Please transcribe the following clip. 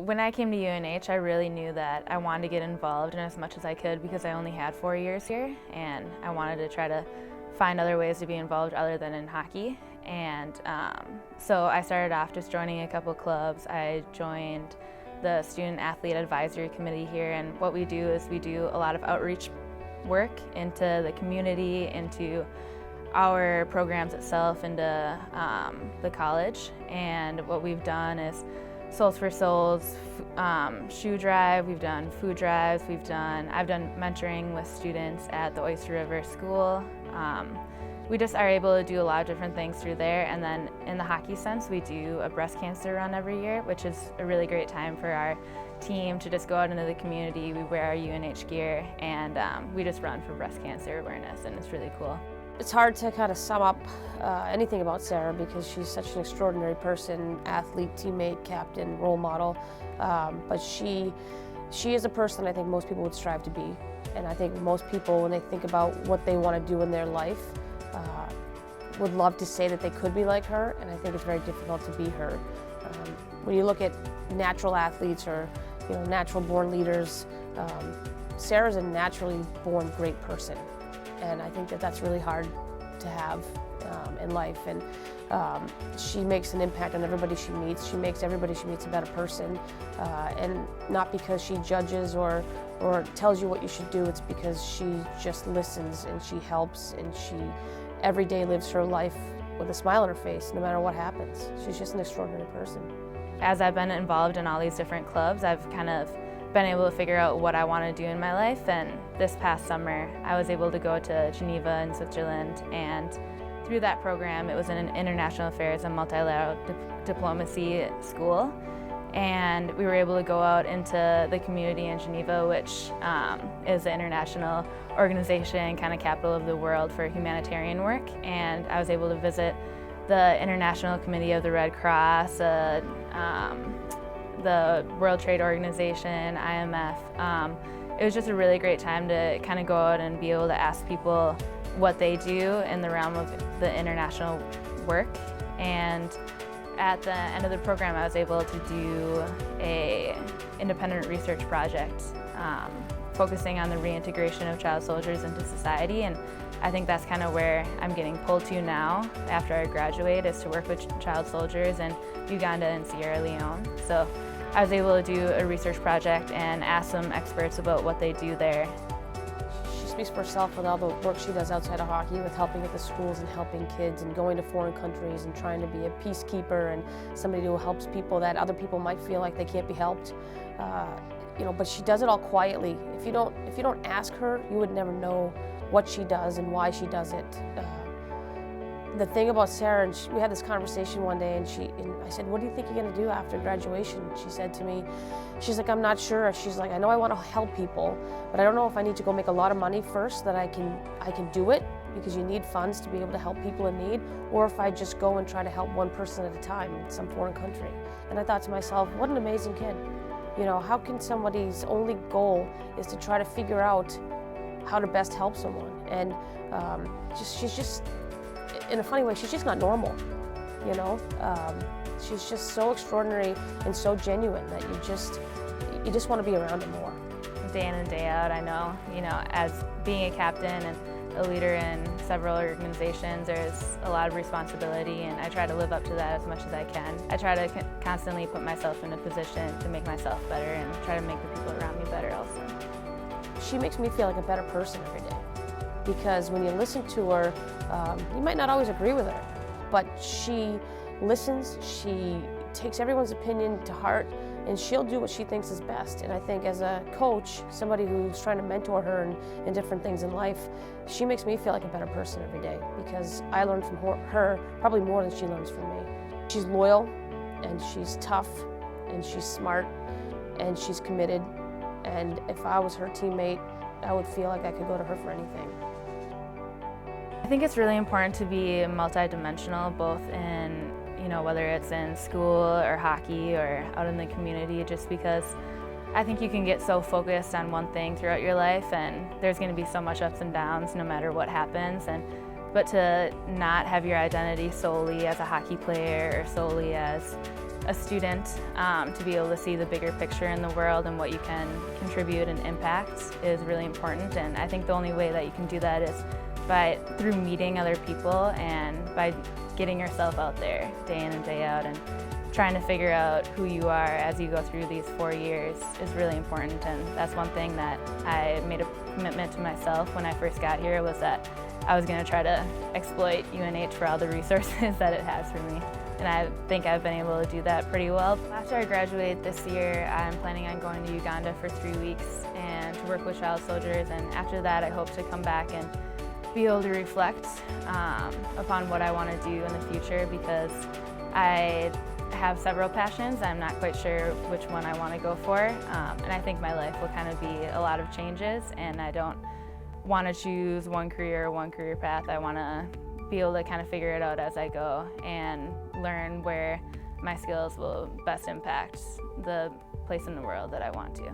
When I came to UNH, I really knew that I wanted to get involved in as much as I could because I only had 4 years here, and I wanted to try to find other ways to be involved other than in hockey. And so I started off just joining a couple clubs. I joined the Student Athlete Advisory Committee here, and what we do is we do a lot of outreach work into the community, into our programs itself, into the college. And what we've done is Souls for Souls, shoe drive, we've done food drives, I've done mentoring with students at the Oyster River School. We just are able to do a lot of different things through there. And then in the hockey sense, we do a breast cancer run every year, which is a really great time for our team to just go out into the community. We wear our UNH gear, and we just run for breast cancer awareness, and it's really cool. It's hard to kind of sum up anything about Sara because she's such an extraordinary person, athlete, teammate, captain, role model. But she is a person I think most people would strive to be. And I think most people, when they think about what they want to do in their life, would love to say that they could be like her, and I think it's very difficult to be her. When you look at natural athletes or natural born leaders, Sara's a naturally born great person. And I think that that's really hard to have in life. And she makes an impact on everybody she meets. She makes everybody she meets a better person. And not because she judges or tells you what you should do, it's because she just listens and she helps, and she every day lives her life with a smile on her face, no matter what happens. She's just an extraordinary person. As I've been involved in all these different clubs, I've kind of been able to figure out what I want to do in my life, and this past summer I was able to go to Geneva in Switzerland, and through that program it was an international affairs and multilateral diplomacy school, and we were able to go out into the community in Geneva, which is the international organization, kind of capital of the world for humanitarian work, and I was able to visit the International Committee of the Red Cross, the World Trade Organization, IMF. It was just a really great time to kind of go out and be able to ask people what they do in the realm of the international work. And at the end of the program, I was able to do an independent research project focusing on the reintegration of child soldiers into society. And I think that's kind of where I'm getting pulled to now after I graduate, is to work with child soldiers in Uganda and Sierra Leone. So I was able to do a research project and ask some experts about what they do there. She speaks for herself with all the work she does outside of hockey, with helping at the schools and helping kids and going to foreign countries and trying to be a peacekeeper and somebody who helps people that other people might feel like they can't be helped. But she does it all quietly. If you don't ask her, you would never know what she does and why she does it. The thing about Sara, and we had this conversation one day, and I said, "What do you think you're going to do after graduation?" She said to me, she's like, "I'm not sure." She's like, "I know I want to help people, but I don't know if I need to go make a lot of money first that I can do it, because you need funds to be able to help people in need, or if I just go and try to help one person at a time in some foreign country." And I thought to myself, what an amazing kid. How can somebody's only goal is to try to figure out how to best help someone? And she's just, in a funny way, she's just not normal, She's just so extraordinary and so genuine that you just want to be around her more. Day in and day out, I know, as being a captain and a leader in several organizations, there's a lot of responsibility, and I try to live up to that as much as I can. I try to constantly put myself in a position to make myself better and try to make the people around me better also. She makes me feel like a better person every day, because when you listen to her, you might not always agree with her, but she listens, she takes everyone's opinion to heart, and she'll do what she thinks is best. And I think as a coach, somebody who's trying to mentor her in different things in life, she makes me feel like a better person every day, because I learn from her probably more than she learns from me. She's loyal, and she's tough, and she's smart, and she's committed. And if I was her teammate, I would feel like I could go to her for anything. I think it's really important to be multidimensional, both in whether it's in school or hockey or out in the community, just because I think you can get so focused on one thing throughout your life, and there's going to be so much ups and downs no matter what happens. But to not have your identity solely as a hockey player or solely as a student, to be able to see the bigger picture in the world and what you can contribute and impact is really important. And I think the only way that you can do that is through meeting other people and by getting yourself out there day in and day out and trying to figure out who you are as you go through these 4 years is really important. And that's one thing that I made a commitment to myself when I first got here, was that I was going to try to exploit UNH for all the resources that it has for me. And I think I've been able to do that pretty well. After I graduate this year, I'm planning on going to Uganda for 3 weeks and to work with child soldiers. And after that, I hope to come back and be able to reflect upon what I want to do in the future, because I have several passions. I'm not quite sure which one I want to go for. And I think my life will kind of be a lot of changes, and I don't want to choose one career path. I want to be able to kind of figure it out as I go and learn where my skills will best impact the place in the world that I want to.